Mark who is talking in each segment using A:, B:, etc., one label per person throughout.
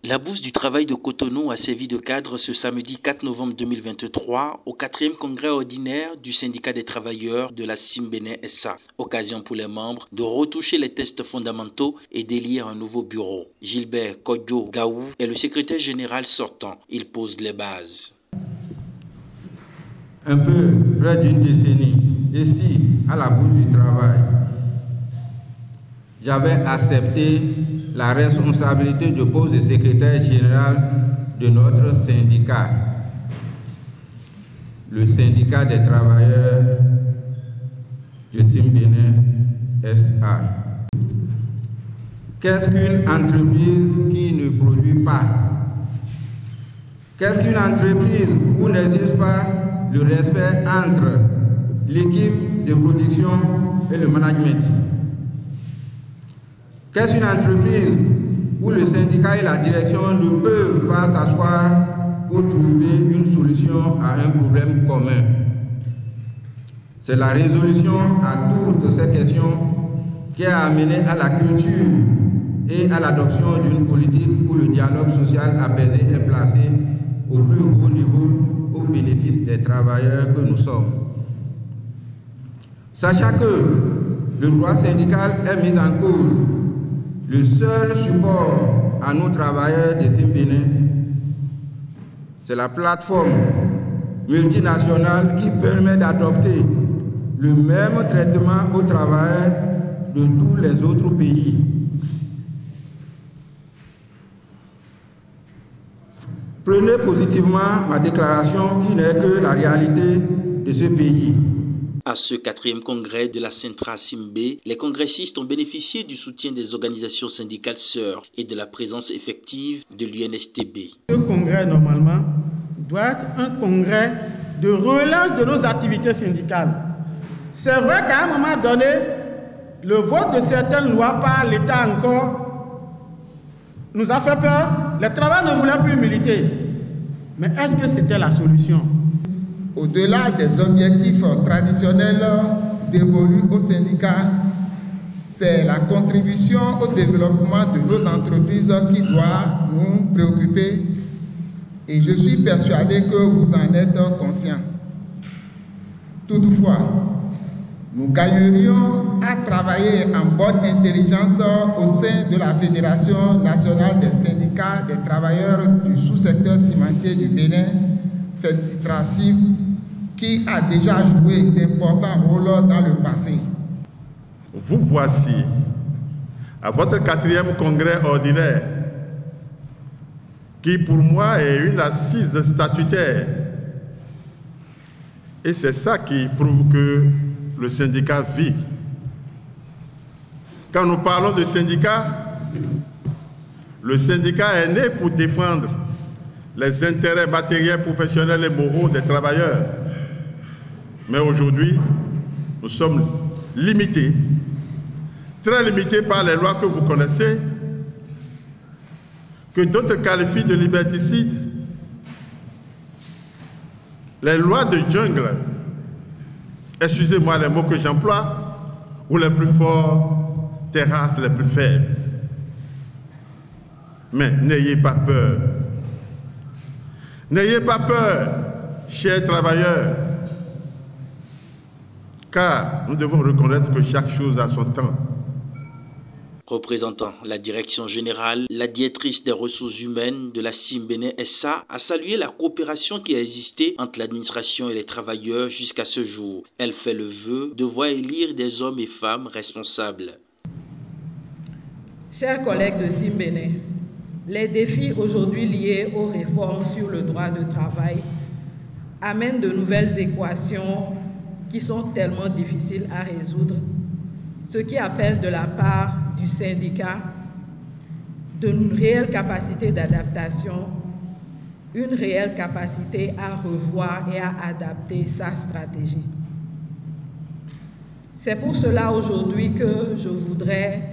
A: La bourse du travail de Cotonou a servi de cadre ce samedi 4 novembre 2023 au 4e congrès ordinaire du syndicat des travailleurs de la Simbene SA. Occasion pour les membres de retoucher les tests fondamentaux et d'élire un nouveau bureau. Gilbert Kodjo Gaou est le secrétaire général sortant. Il pose les bases.
B: Un peu près d'une décennie, ici, à la bourse du travail, j'avais accepté la responsabilité de poste de secrétaire général de notre syndicat, le syndicat des travailleurs de Simbene SA. Qu'est-ce qu'une entreprise qui ne produit pas? Qu'est-ce qu'une entreprise où n'existe pas le respect entre l'équipe de production et le management? Qu'est-ce qu'une entreprise où le syndicat et la direction ne peuvent pas s'asseoir pour trouver une solution à un problème commun? C'est la résolution à toutes ces questions qui a amené à la culture et à l'adoption d'une politique où le dialogue social apaisé est placé au plus haut niveau au bénéfice des travailleurs que nous sommes. Sachant que le droit syndical est mis en cause, le seul support à nos travailleurs de Simbene, c'est la plateforme multinationale qui permet d'adopter le même traitement aux travailleurs de tous les autres pays. Prenez positivement ma déclaration qui n'est que la réalité de ce pays.
A: À ce 4e congrès de la Sintra Simbe, les congressistes ont bénéficié du soutien des organisations syndicales sœurs et de la présence effective de l'UNSTB.
C: Ce congrès, normalement, doit être un congrès de relance de nos activités syndicales. C'est vrai qu'à un moment donné, le vote de certaines lois par l'État encore nous a fait peur. Les travailleurs ne voulaient plus militer. Mais est-ce que c'était la solution?
D: Au-delà des objectifs traditionnels dévolus aux syndicats, c'est la contribution au développement de nos entreprises qui doit nous préoccuper et je suis persuadé que vous en êtes conscients. Toutefois, nous gagnerions à travailler en bonne intelligence au sein de la Fédération nationale des syndicats des travailleurs du sous-secteur cimentier du Bénin, FENSITRA-SIM, qui a déjà joué d'importants rôles dans le passé.
E: Vous voici à votre 4e congrès ordinaire, qui pour moi est une assise statutaire. Et c'est ça qui prouve que le syndicat vit. Quand nous parlons de syndicat, le syndicat est né pour défendre les intérêts matériels, professionnels et moraux des travailleurs. Mais aujourd'hui, nous sommes limités, très limités par les lois que vous connaissez, que d'autres qualifient de liberticides, les lois de jungle, excusez-moi les mots que j'emploie, où les plus forts terrassent les plus faibles. Mais n'ayez pas peur. N'ayez pas peur, chers travailleurs, car nous devons reconnaître que chaque chose a son temps.
A: Représentant la direction générale, la directrice des ressources humaines de la Simbene SA a salué la coopération qui a existé entre l'administration et les travailleurs jusqu'à ce jour. Elle fait le vœu de voir élire des hommes et femmes responsables.
F: Chers collègues de Simbene, les défis aujourd'hui liés aux réformes sur le droit de travail amènent de nouvelles équations qui sont tellement difficiles à résoudre, ce qui appelle de la part du syndicat d'une réelle capacité d'adaptation, une réelle capacité à revoir et à adapter sa stratégie. C'est pour cela aujourd'hui que je voudrais,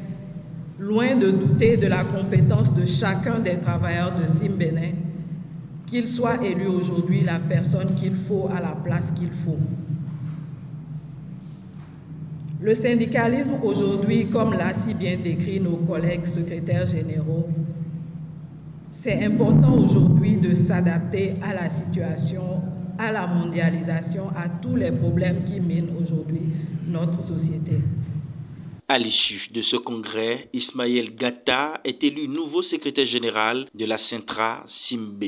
F: loin de douter de la compétence de chacun des travailleurs de Simbene, qu'il soit élu aujourd'hui la personne qu'il faut à la place qu'il faut. Le syndicalisme aujourd'hui, comme l'a si bien décrit nos collègues secrétaires généraux, C'est important aujourd'hui de s'adapter à la situation, à la mondialisation, à tous les problèmes qui minent aujourd'hui notre société.
A: À l'issue de ce congrès, Ismaël Gata est élu nouveau secrétaire général de la Sintra Simbe.